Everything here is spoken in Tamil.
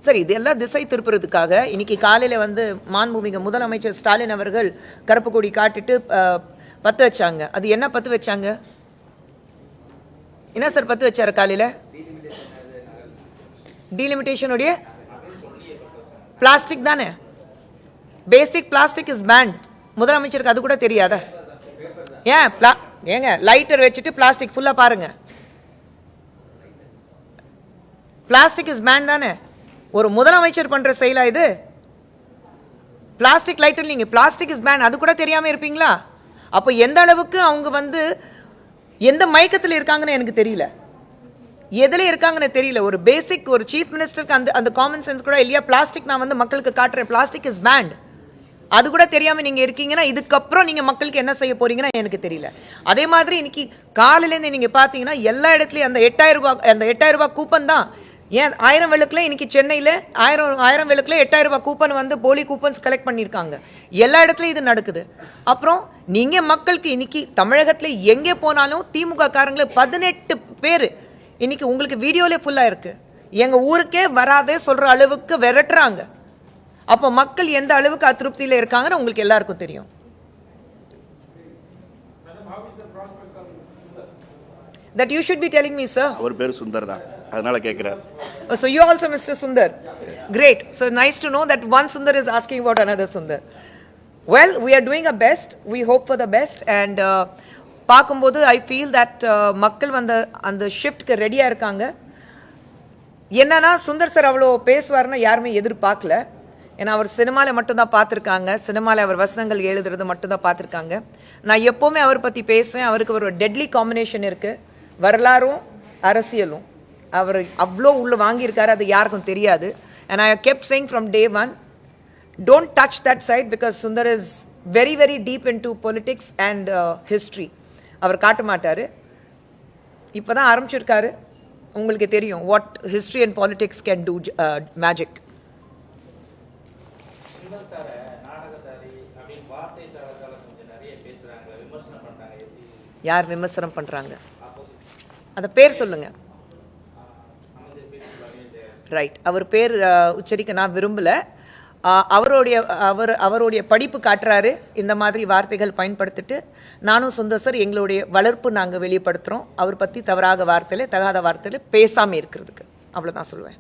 சரி, இதெல்லாம் திசை திருப்புறதுக்காக இன்னைக்கு காலையில் வந்து மாண்புமிகு முதலமைச்சர் ஸ்டாலின் அவர்கள் கருப்பு கொடி காட்டிட்டு பற்ற வச்சாங்க. அது என்ன பற்ற வச்சாங்க? என்ன சார் பற்ற வச்சாரு காலையில்? டீலிமிட்டேஷனுடைய பிளாஸ்டிக் தானே, பேசிக் பிளாஸ்டிக் இஸ் பேண்ட். முதலமைச்சருக்கு அது கூட தெரியாதா? ஏங்க லைட்டர் வச்சுட்டு பிளாஸ்டிக் ஃபுல்லா பாருங்க. பிளாஸ்டிக் இஸ் பேண்ட் தானே. ஒரு முதலமைச்சர் பண்ற செயலா இது? பிளாஸ்டிக் லைட்டர் நீங்க பிளாஸ்டிக் இஸ் பேண்ட் அது கூட தெரியாம இருப்பீங்களா? அப்போ எந்த அளவுக்கு அவங்க வந்து எந்த மயக்கத்தில் இருக்காங்கன்னு எனக்கு தெரியல, எதுல இருக்காங்கன்னு தெரியல. ஒரு பேசிக் ஒரு சீஃப் மினிஸ்டருக்கு அந்த அந்த காமன் சென்ஸ் கூட இல்லையா? பிளாஸ்டிக் நான் வந்து மக்களுக்கு காட்டுறேன், பிளாஸ்டிக் இஸ் பேண்ட், அது கூட தெரியாம நீங்க இருக்கீங்கன்னா இதுக்கப்புறம் நீங்க மக்களுக்கு என்ன செய்ய போறீங்கன்னா எனக்கு தெரியல. அதே மாதிரி இன்னைக்கு காலையிலேருந்து நீங்க பாத்தீங்கன்னா எல்லா இடத்துலயும் அந்த 8000 ரூபாய் கூப்பன் தான். ஏன் 1000 விளக்குல இன்னைக்கு சென்னையில் 1000 விளக்குல 8000 ரூபாய் கூப்பன் வந்து போலி கூப்பன்ஸ் கலெக்ட் பண்ணியிருக்காங்க. எல்லா இடத்துலையும் இது நடக்குது. அப்புறம் நீங்க மக்களுக்கு இன்னைக்கு தமிழகத்துல எங்கே போனாலும் திமுக காரங்களை 18 பேர் இன்னைக்கு உங்களுக்கு வீடியோல ஃபுல்லா இருக்கு, எங்க ஊருக்கே வராதே சொல்ற அளவுக்கு விரட்டுறாங்க. அப்போ மக்கள் எந்த அளவுக்கு அதிருப்தியில இருக்காங்கன்னு உங்களுக்கு எல்லாருக்கும் தெரியும். That you should be telling me, sir. அவர் பேர் சுந்தர் தான், அதனால கேக்குறார். So you also Mr. Sundar. Great. So nice to know that one Sundar is asking about another Sundar. Well, we are doing our best. We hope for the best. And பார்க்கும்போது I feel that மக்கள் அந்த ஷிஃப்ட்க்கு ரெடியா இருக்காங்க. என்னன்னா சுந்தர் சார் அவ்வளோ பேசுவார்னு யாருமே எதிர்பார்க்கல. ஏன்னா அவர் சினிமாவில் மட்டும்தான் பார்த்துருக்காங்க, சினிமாவில் அவர் வசனங்கள் எழுதுறது மட்டும்தான் பார்த்துருக்காங்க. நான் எப்போவுமே அவர் பற்றி பேசுவேன். அவருக்கு ஒரு டெட்லி காம்பினேஷன் இருக்குது, வரலாறும் அரசியலும். அவர் அவ்வளோ உள்ள வாங்கியிருக்காரு, அது யாருக்கும் தெரியாது. And I kept saying from day one, don't touch that side because Sundar is very very deep into politics and history. அவர் காட்ட மாட்டார். இப்போ தான் ஆரம்பிச்சிருக்காரு. உங்களுக்கு தெரியும் what history and politics can do magic. யார் விமர்சனம் பண்றாங்க? அந்த பேர் சொல்லுங்க. ரைட், அவர் பேர் உச்சரிக்க நான் விரும்பல. அவருடைய படிப்பு காட்டுறாரு இந்த மாதிரி வார்த்தைகள் பயன்படுத்திட்டு. நானும் சுந்தர் சார் எங்களுடைய வளர்ப்பு நாங்கள் வெளிப்படுத்துகிறோம். அவர் பற்றி தவறாக வார்த்தையில தகாத வார்த்தையில பேசாமல் இருக்கிறதுக்கு, அவ்வளோதான் சொல்லுவேன்.